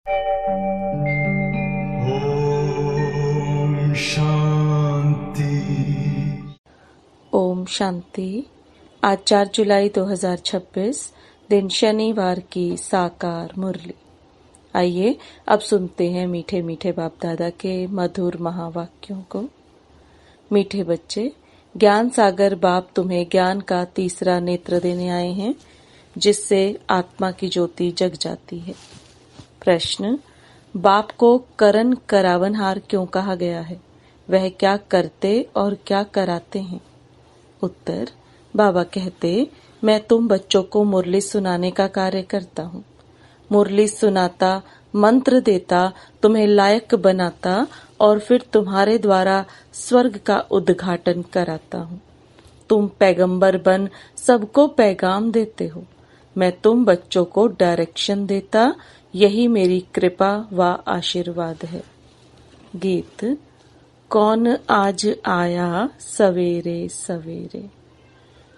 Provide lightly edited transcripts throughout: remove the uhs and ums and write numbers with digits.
ओम शांति। ओम शांति। आज 4 जुलाई 2026 दिन शनिवार की साकार मुरली। आइए अब सुनते हैं मीठे मीठे बाप दादा के मधुर महावाक्यों को। मीठे बच्चे, ज्ञान सागर बाप तुम्हें ज्ञान का तीसरा नेत्र देने आए हैं, जिससे आत्मा की ज्योति जग जाती है। प्रश्न: बाप को करन करावनहार क्यों कहा गया है? वह क्या करते और क्या कराते हैं? उत्तर: बाबा कहते, मैं तुम बच्चों को मुरली सुनाने का कार्य करता हूँ। मुरली सुनाता, मंत्र देता, तुम्हें लायक बनाता और फिर तुम्हारे द्वारा स्वर्ग का उद्घाटन कराता हूँ। तुम पैगंबर बन सबको पैगाम देते हो। मैं तुम बच्चों को डायरेक्शन देता, यही मेरी कृपा व आशीर्वाद है। गीत: कौन आज आया सवेरे सवेरे।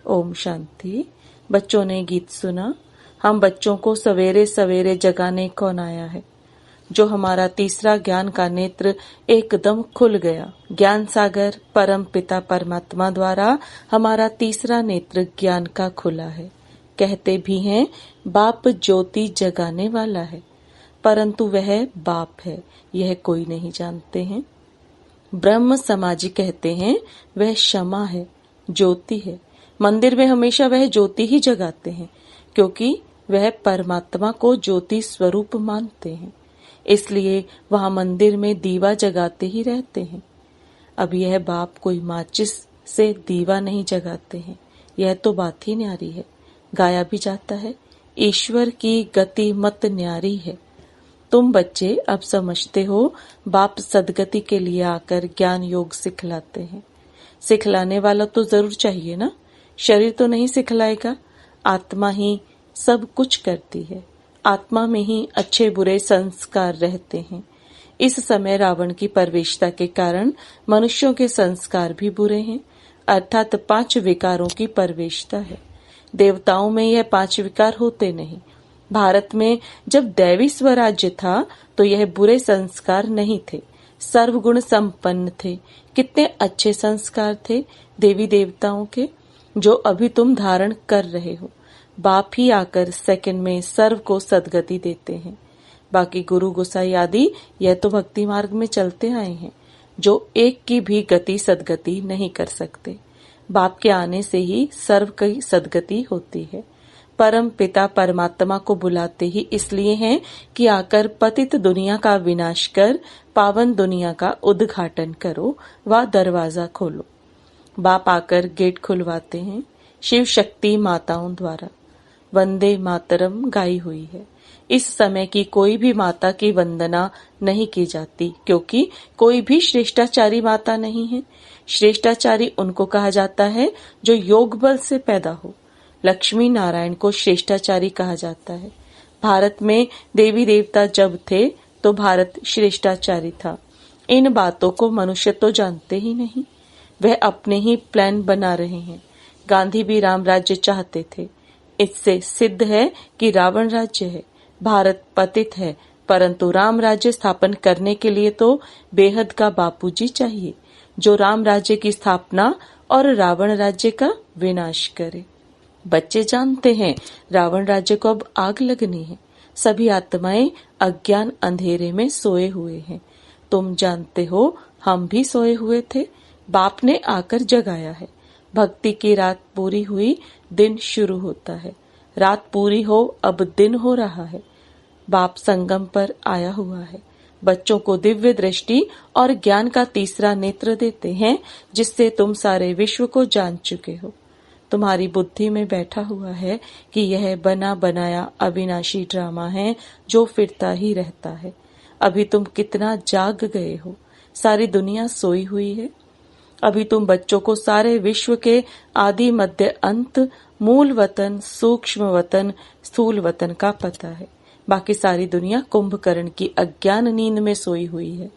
ओम शांति। बच्चों ने गीत सुना। हम बच्चों को सवेरे सवेरे जगाने कौन आया है? जो हमारा तीसरा ज्ञान का नेत्र एकदम खुल गया। ज्ञान सागर परम पिता परमात्मा द्वारा हमारा तीसरा नेत्र ज्ञान का खुला है। कहते भी हैं बाप ज्योति जगाने वाला है, परंतु वह बाप है यह कोई नहीं जानते हैं। ब्रह्म समाजी कहते हैं वह क्षमा है, ज्योति है। मंदिर में हमेशा वह ज्योति ही जगाते हैं, क्योंकि वह परमात्मा को ज्योति स्वरूप मानते हैं। इसलिए वहां मंदिर में दीवा जगाते ही रहते हैं। अब यह बाप कोई माचिस से दीवा नहीं जगाते हैं, यह तो बात ही न्यारी है। गाया भी जाता है, ईश्वर की गति मत न्यारी है। तुम बच्चे अब समझते हो, बाप सदगति के लिए आकर ज्ञान योग सिखलाते हैं। सिखलाने वाला तो जरूर चाहिए ना, शरीर तो नहीं सिखलाएगा। आत्मा ही सब कुछ करती है। आत्मा में ही अच्छे बुरे संस्कार रहते हैं। इस समय रावण की परवेशता के कारण मनुष्यों के संस्कार भी बुरे हैं, अर्थात 5 विकारों की परवेशता है। देवताओं में यह 5 विकार होते नहीं। भारत में जब दैवी स्वराज्य था तो यह बुरे संस्कार नहीं थे, सर्वगुण संपन्न थे। कितने अच्छे संस्कार थे देवी देवताओं के, जो अभी तुम धारण कर रहे हो। बाप ही आकर सेकंड में सर्व को सदगति देते हैं। बाकी गुरु गोसाई आदि यह तो भक्ति मार्ग में चलते आए हैं, जो एक की भी गति सदगति नहीं कर सकते। बाप के आने से ही सर्व की सदगति होती है। परम पिता परमात्मा को बुलाते ही इसलिए हैं कि आकर पतित दुनिया का विनाश कर पावन दुनिया का उद्घाटन करो व दरवाजा खोलो। बाप आकर गेट खुलवाते हैं शिव शक्ति माताओं द्वारा। वंदे मातरम गाई हुई है। इस समय की कोई भी माता की वंदना नहीं की जाती, क्योंकि कोई भी श्रेष्ठाचारी माता नहीं है। श्रेष्ठाचारी उनको कहा जाता है जो योग बल से पैदा हो। लक्ष्मी नारायण को श्रेष्ठाचारी कहा जाता है। भारत में देवी देवता जब थे तो भारत श्रेष्ठाचारी था। इन बातों को मनुष्य तो जानते ही नहीं, वह अपने ही प्लान बना रहे हैं। गांधी भी राम राज्य चाहते थे। इससे सिद्ध है कि रावण राज्य है। भारत पतित है, परंतु राम राज्य स्थापन करने के लिए तो बेहद का बापूजी चाहिए, जो राम राज्य की स्थापना और रावण राज्य का विनाश करे। बच्चे जानते हैं रावण राज्य को अब आग लगनी है। सभी आत्माएं अज्ञान अंधेरे में सोए हुए हैं। तुम जानते हो हम भी सोए हुए थे, बाप ने आकर जगाया है। भक्ति की रात पूरी हुई, दिन शुरू होता है। रात पूरी हो, अब दिन हो रहा है। बाप संगम पर आया हुआ है। बच्चों को दिव्य दृष्टि और ज्ञान का तीसरा नेत्र देते हैं, जिससे तुम सारे विश्व को जान चुके हो। तुम्हारी बुद्धि में बैठा हुआ है कि यह बना बनाया अविनाशी ड्रामा है जो फिरता ही रहता है। अभी तुम कितना जाग गए हो, सारी दुनिया सोई हुई है। अभी तुम बच्चों को सारे विश्व के आदि मध्य अंत, मूल वतन, सूक्ष्म वतन, स्थूल वतन का पता है। बाकी सारी दुनिया कुंभकर्ण की अज्ञान नींद में सोई हुई है।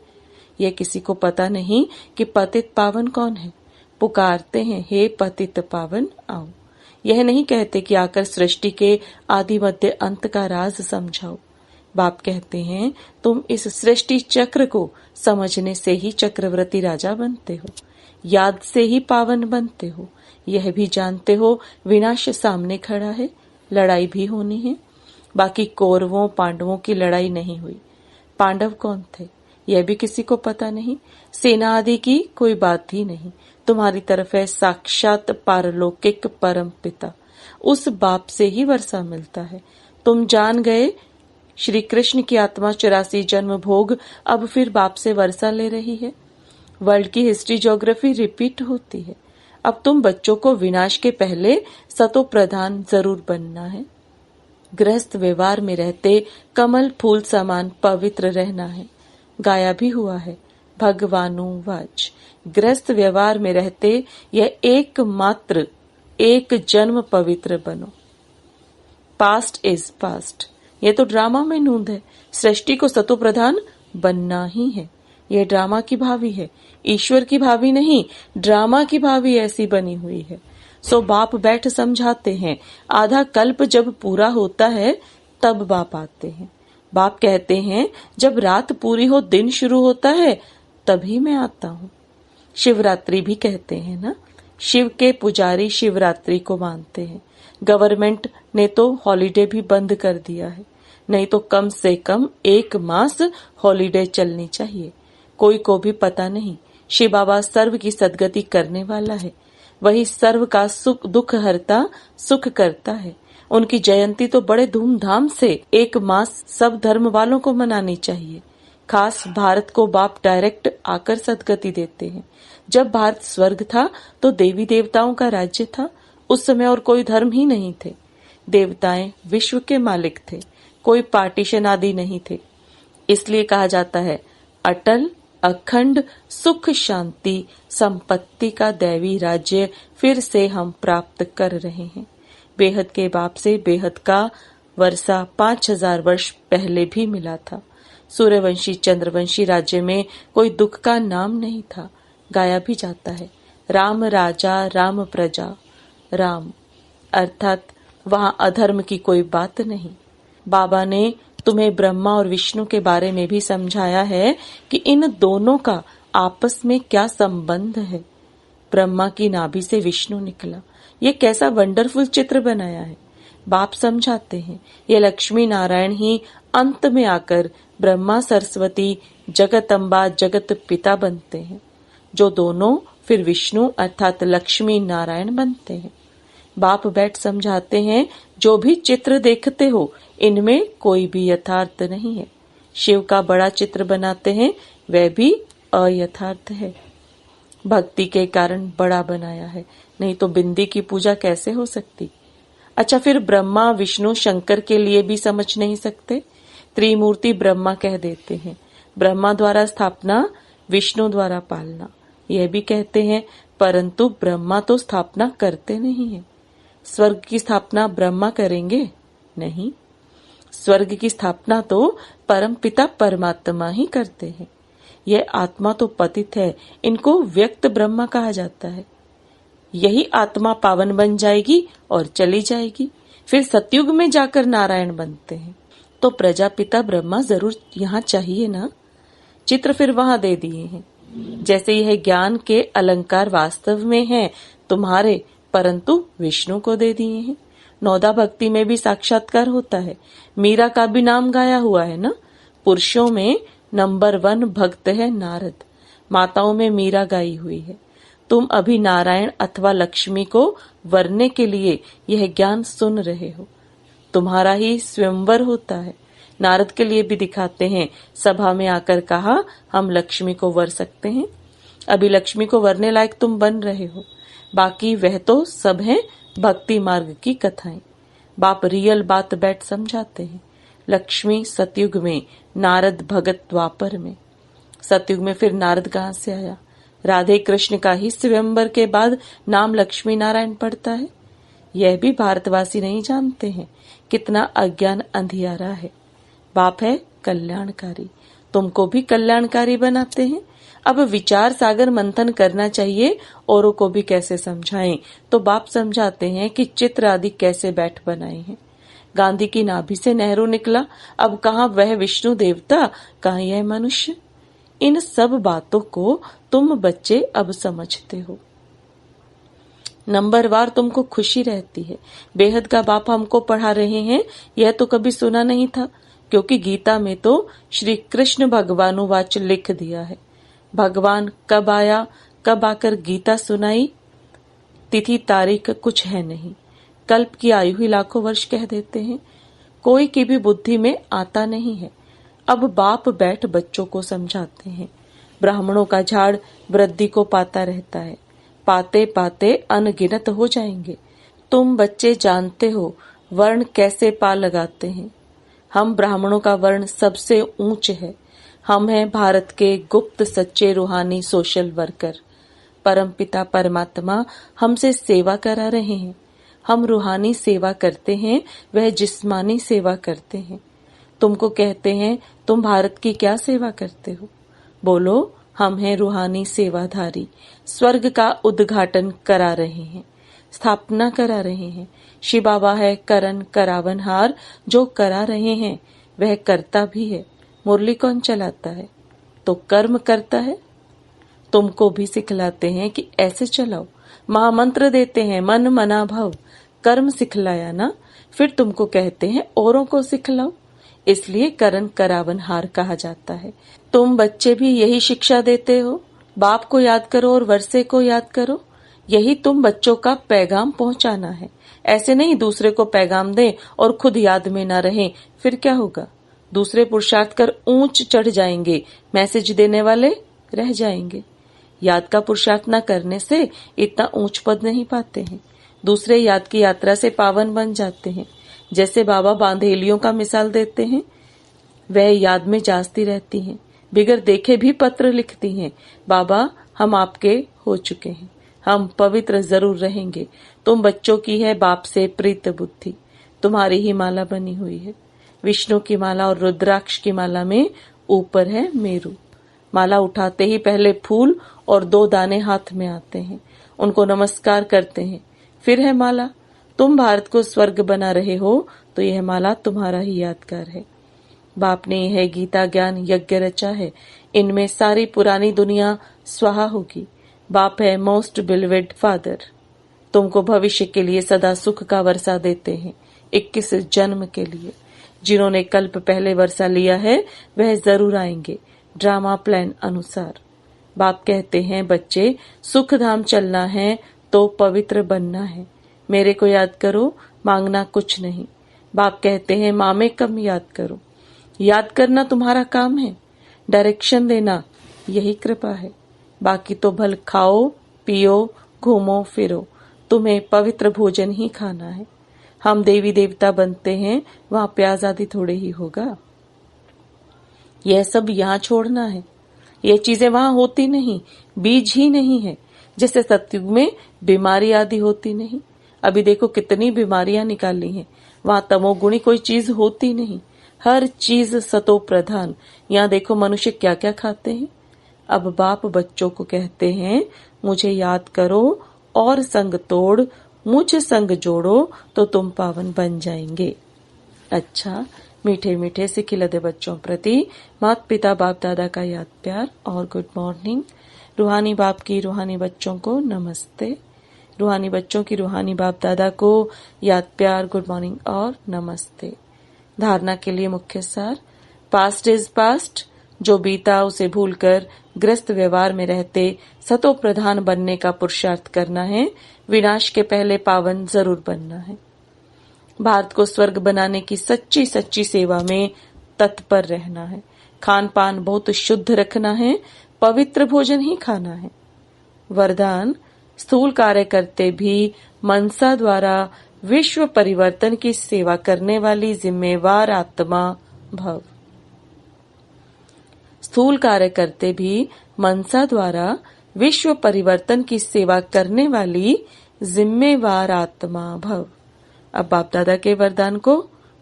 यह किसी को पता नहीं कि पतित पावन कौन है। पुकारते हैं, हे पतित पावन आओ। यह नहीं कहते कि आकर सृष्टि के आदि मध्य अंत का राज समझाओ। बाप कहते हैं तुम इस सृष्टि चक्र को समझने से ही चक्रवर्ती राजा बनते हो, याद से ही पावन बनते हो। यह भी जानते हो विनाश सामने खड़ा है, लड़ाई भी होनी है। बाकी कौरवों पांडवों की लड़ाई नहीं हुई। पांडव कौन थे यह भी किसी को पता नहीं। सेना आदि की कोई बात ही नहीं। तुम्हारी तरफ है साक्षात पारलौकिक परम पिता, उस बाप से ही वर्षा मिलता है। तुम जान गए श्री कृष्ण की आत्मा 84 जन्म भोग अब फिर बाप से वर्षा ले रही है। वर्ल्ड की हिस्ट्री ज्योग्राफी रिपीट होती है। अब तुम बच्चों को विनाश के पहले सतो प्रधान जरूर बनना है। गृहस्थ व्यवहार में रहते कमल फूल समान पवित्र रहना है। गाया भी हुआ है भगवानुवाच, गृहस्थ व्यवहार में रहते यह एकमात्र एक जन्म पवित्र बनो। पास्ट इज पास्ट, यह तो ड्रामा में नूंद है। सृष्टि को सतो प्रधान बनना ही है। यह ड्रामा की भावी है, ईश्वर की भावी नहीं, ड्रामा की भावी ऐसी बनी हुई है। सो बाप बैठ समझाते हैं। आधा कल्प जब पूरा होता है तब बाप आते हैं। बाप कहते हैं जब रात पूरी हो दिन शुरू होता है तभी मैं आता हूँ। शिवरात्रि भी कहते हैं ना, शिव के पुजारी शिवरात्रि को मानते हैं। गवर्नमेंट ने तो हॉलिडे भी बंद कर दिया है, नहीं तो कम से कम 1 मास हॉलिडे चलनी चाहिए। कोई को भी पता नहीं शिव बाबा सर्व की सदगति करने वाला है। वही सर्व का सुख दुख हरता सुख करता है। उनकी जयंती तो बड़े धूमधाम से 1 मास सब धर्म वालों को मनानी चाहिए। खास भारत को बाप डायरेक्ट आकर सदगति देते हैं। जब भारत स्वर्ग था तो देवी देवताओं का राज्य था। उस समय और कोई धर्म ही नहीं थे। देवताएं विश्व के मालिक थे, कोई पार्टीशन आदि नहीं थे। इसलिए कहा जाता है अटल अखंड सुख शांति संपत्ति का दैवी राज्य फिर से हम प्राप्त कर रहे हैं। बेहद के बाप से बेहद का वर्षा 5000 वर्ष पहले भी मिला था। सूर्यवंशी चंद्रवंशी राज्य में कोई दुख का नाम नहीं था। गाया भी जाता है राम राजा राम प्रजा, राम अर्थात वहां अधर्म की कोई बात नहीं। बाबा ने तुम्हें ब्रह्मा और विष्णु के बारे में भी समझाया है कि इन दोनों का आपस में क्या संबंध है। ब्रह्मा की नाभि से विष्णु निकला, ये कैसा वंडरफुल चित्र बनाया है। बाप समझाते हैं ये लक्ष्मी नारायण ही अंत में आकर ब्रह्मा सरस्वती जगत अम्बा जगत पिता बनते हैं, जो दोनों फिर विष्णु अर्थात लक्ष्मी नारायण बनते हैं। बाप बैठ समझाते हैं जो भी चित्र देखते हो इनमें कोई भी यथार्थ नहीं है। शिव का बड़ा चित्र बनाते हैं वह भी अयथार्थ है। भक्ति के कारण बड़ा बनाया है, नहीं तो बिंदी की पूजा कैसे हो सकती। अच्छा फिर ब्रह्मा विष्णु शंकर के लिए भी समझ नहीं सकते। त्रिमूर्ति ब्रह्मा कह देते हैं, ब्रह्मा द्वारा स्थापना विष्णु द्वारा पालना। यह भी कहते हैं परंतु ब्रह्मा तो स्थापना करते नहीं है। स्वर्ग की स्थापना ब्रह्मा करेंगे नहीं, स्वर्ग की स्थापना तो परम पिता परमात्मा ही करते हैं। यह आत्मा तो पतित है, इनको व्यक्त ब्रह्मा कहा जाता है। यही आत्मा पावन बन जाएगी और चली जाएगी, फिर सतयुग में जाकर नारायण बनते हैं। तो प्रजापिता ब्रह्मा जरूर यहाँ चाहिए ना। चित्र फिर वहां दे दिए हैं। जैसे यह ज्ञान के अलंकार वास्तव में हैं तुम्हारे, परंतु विष्णु को दे दिए हैं। नौदा भक्ति में भी साक्षात्कार होता है। मीरा का भी नाम गाया हुआ है ना। पुरुषों में नंबर 1 भक्त है नारद, माताओं में मीरा गाई हुई है। तुम अभी नारायण अथवा लक्ष्मी को वरने के लिए यह ज्ञान सुन रहे हो। तुम्हारा ही स्वयंवर होता है। नारद के लिए भी दिखाते हैं, सभा में आकर कहा हम लक्ष्मी को वर सकते हैं। अभी लक्ष्मी को वरने लायक तुम बन रहे हो, बाकी वह तो सब है भक्ति मार्ग की कथाएं। बाप रियल बात बैठ समझाते हैं। लक्ष्मी सतयुग में, नारद भगत द्वापर में। सतयुग में फिर नारद कहाँ से आया। राधे कृष्ण का ही स्वयंवर के बाद नाम लक्ष्मी नारायण पड़ता है। यह भी भारतवासी नहीं जानते हैं, कितना अज्ञान अंधियारा है। बाप है कल्याणकारी, तुमको भी कल्याणकारी बनाते हैं। अब विचार सागर मंथन करना चाहिए, औरों को भी कैसे समझाएं। तो बाप समझाते हैं कि चित्र आदि कैसे बैठ बनाए हैं। गांधी की नाभि से नेहरू निकला, अब कहाँ वह विष्णु देवता, कहाँ यह मनुष्य। इन सब बातों को तुम बच्चे अब समझते हो। नंबरवार तुमको खुशी रहती है। बेहद का बाप हमको पढ़ा रहे हैं, यह तो कभी सुना नहीं था, क्योंकि गीता में तो श्री कृष्ण भगवानुवाच लिख दिया है। भगवान कब आया, कब आकर गीता सुनाई, तिथि तारीख कुछ है नहीं। कल्प की आयु ही लाखों वर्ष कह देते हैं, कोई की भी बुद्धि में आता नहीं है। अब बाप बैठ बच्चों को समझाते हैं। ब्राह्मणों का झाड़ वृद्धि को पाता रहता है, पाते पाते अनगिनत हो जाएंगे। तुम बच्चे जानते हो वर्ण कैसे पा लगाते हैं। हम ब्राह्मणों का वर्ण सबसे ऊंच है। हम हैं भारत के गुप्त सच्चे रूहानी सोशल वर्कर। परमपिता परमात्मा हमसे सेवा करा रहे हैं। हम रूहानी सेवा करते हैं, वह जिस्मानी सेवा करते हैं। तुमको कहते हैं तुम भारत की क्या सेवा करते हो, बोलो हम हैं रूहानी सेवाधारी। स्वर्ग का उद्घाटन करा रहे हैं, स्थापना करा रहे हैं। शिव बाबा है करण करावनहार, जो करा रहे हैं वह करता भी है। मुरली कौन चलाता है, तो कर्म करता है। तुमको भी सिखलाते हैं कि ऐसे चलाओ, महामंत्र देते हैं मन मना भव। कर्म सिखलाया ना, फिर तुमको कहते हैं औरों को सिखलाओ, इसलिए करण करावनहार कहा जाता है। तुम बच्चे भी यही शिक्षा देते हो, बाप को याद करो और वर्षे को याद करो। यही तुम बच्चों का पैगाम पहुंचाना है। ऐसे नहीं दूसरे को पैगाम दें और खुद याद में न रहें, फिर क्या होगा। दूसरे पुरुषार्थ कर ऊंच चढ़ जाएंगे, मैसेज देने वाले रह जाएंगे। याद का पुरुषार्थ न करने से इतना ऊंच पद नहीं पाते हैं। दूसरे याद की यात्रा से पावन बन जाते हैं। जैसे बाबा बांधेलियों का मिसाल देते हैं, वह याद में जाती रहती हैं, बिगर देखे भी पत्र लिखती हैं, बाबा हम आपके हो चुके हैं, हम पवित्र जरूर रहेंगे। तुम बच्चों की है बाप से प्रीत बुद्धि, तुम्हारी ही माला बनी हुई है। विष्णु की माला और रुद्राक्ष की माला में ऊपर है मेरू। माला उठाते ही पहले फूल और 2 दाने हाथ में आते हैं, उनको नमस्कार करते हैं, फिर है माला। तुम भारत को स्वर्ग बना रहे हो तो यह माला तुम्हारा ही यादगार है। बाप ने यह गीता ज्ञान यज्ञ रचा है, इनमें सारी पुरानी दुनिया स्वाहा होगी। बाप है मोस्ट बिलवेड फादर, तुमको भविष्य के लिए सदा सुख का वर्षा देते हैं, 21 जन्म के लिए। जिन्होंने कल्प पहले वर्षा लिया है वह जरूर आएंगे, ड्रामा प्लान अनुसार। बाप कहते हैं बच्चे सुख धाम चलना है तो पवित्र बनना है। मेरे को याद करो, मांगना कुछ नहीं। बाप कहते हैं माँ में कम याद करो। याद करना तुम्हारा काम है, डायरेक्शन देना यही कृपा है। बाकी तो भल खाओ पियो घूमो फिरो, तुम्हें पवित्र भोजन ही खाना है। हम देवी देवता बनते हैं, वहां प्याज आदि थोड़े ही होगा। यह सब यहाँ छोड़ना है। यह चीजें वहां होती नहीं, बीज ही नहीं है। जैसे सतयुग में बीमारी आदि होती नहीं, अभी देखो कितनी बीमारियां निकाली हैं। वहां तमोगुणी कोई चीज होती नहीं, हर चीज सतो प्रधान। यहाँ देखो मनुष्य क्या क्या खाते हैं। अब बाप बच्चों को कहते हैं मुझे याद करो और संग तोड़, मुझ संग जोड़ो तो तुम पावन बन जाएंगे। अच्छा, मीठे मीठे से खिलते बच्चों प्रति माता पिता बाप दादा का याद प्यार और गुड मॉर्निंग। रूहानी बाप की रूहानी बच्चों को नमस्ते। रूहानी बच्चों की रूहानी बाप दादा को याद प्यार गुड मॉर्निंग और नमस्ते। धारणा के लिए मुख्य सार, पास्ट इज पास्ट, जो बीता उसे भूलकर ग्रस्त व्यवहार में रहते सतो प्रधान बनने का पुरुषार्थ करना है। विनाश के पहले पावन जरूर बनना है। भारत को स्वर्ग बनाने की सच्ची सच्ची सेवा में तत्पर रहना है। खान पान बहुत शुद्ध रखना है, पवित्र भोजन ही खाना है। वरदान, स्थूल कार्य करते भी मनसा द्वारा विश्व परिवर्तन की सेवा करने वाली जिम्मेवार आत्मा भव। स्थूल कार्य करते भी मनसा द्वारा विश्व परिवर्तन की सेवा करने वाली जिम्मेवार आत्मा भव। अब बाप दादा के वरदान को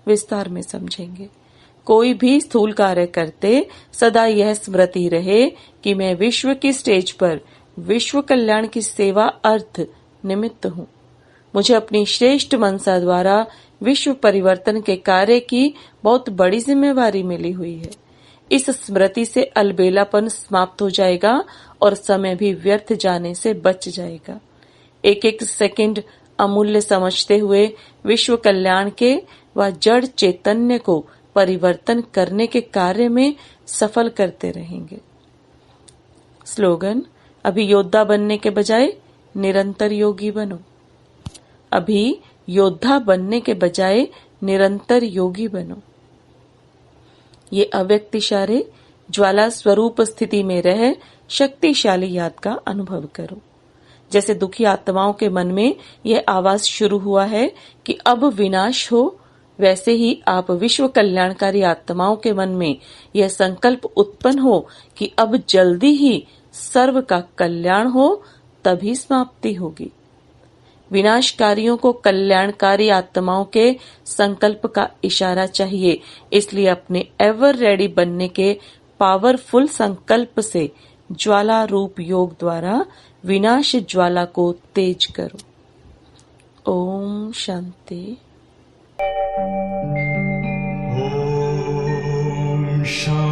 विस्तार में समझेंगे। कोई भी स्थूल कार्य करते सदा यह स्मृति रहे कि मैं विश्व की स्टेज पर विश्व कल्याण की सेवा अर्थ निमित्त हूँ। मुझे अपनी श्रेष्ठ मनसा द्वारा विश्व परिवर्तन के कार्य की बहुत बड़ी जिम्मेवारी मिली हुई है। इस स्मृति से अलबेलापन समाप्त हो जाएगा और समय भी व्यर्थ जाने से बच जाएगा। एक एक सेकंड अमूल्य समझते हुए विश्व कल्याण के व जड़ चैतन्य को परिवर्तन करने के कार्य में सफल करते रहेंगे। स्लोगन: अभी योद्धा बनने के बजाय निरंतर योगी बनो। अभी योद्धा बनने के बजाय निरंतर योगी बनो। ये अव्यक्त इशारे ज्वाला स्वरूप स्थिति में रह शक्तिशाली याद का अनुभव करो। जैसे दुखी आत्माओं के मन में यह आवाज शुरू हुआ है कि अब विनाश हो, वैसे ही आप विश्व कल्याणकारी आत्माओं के मन में यह संकल्प उत्पन्न हो कि अब जल्दी ही सर्व का कल्याण हो, तभी समाप्ति होगी। विनाशकारियों को कल्याणकारी आत्माओं के संकल्प का इशारा चाहिए, इसलिए अपने एवर रेडी बनने के पावरफुल संकल्प से ज्वाला रूप योग द्वारा विनाश ज्वाला को तेज करो। ओम शांति। Om Shanti.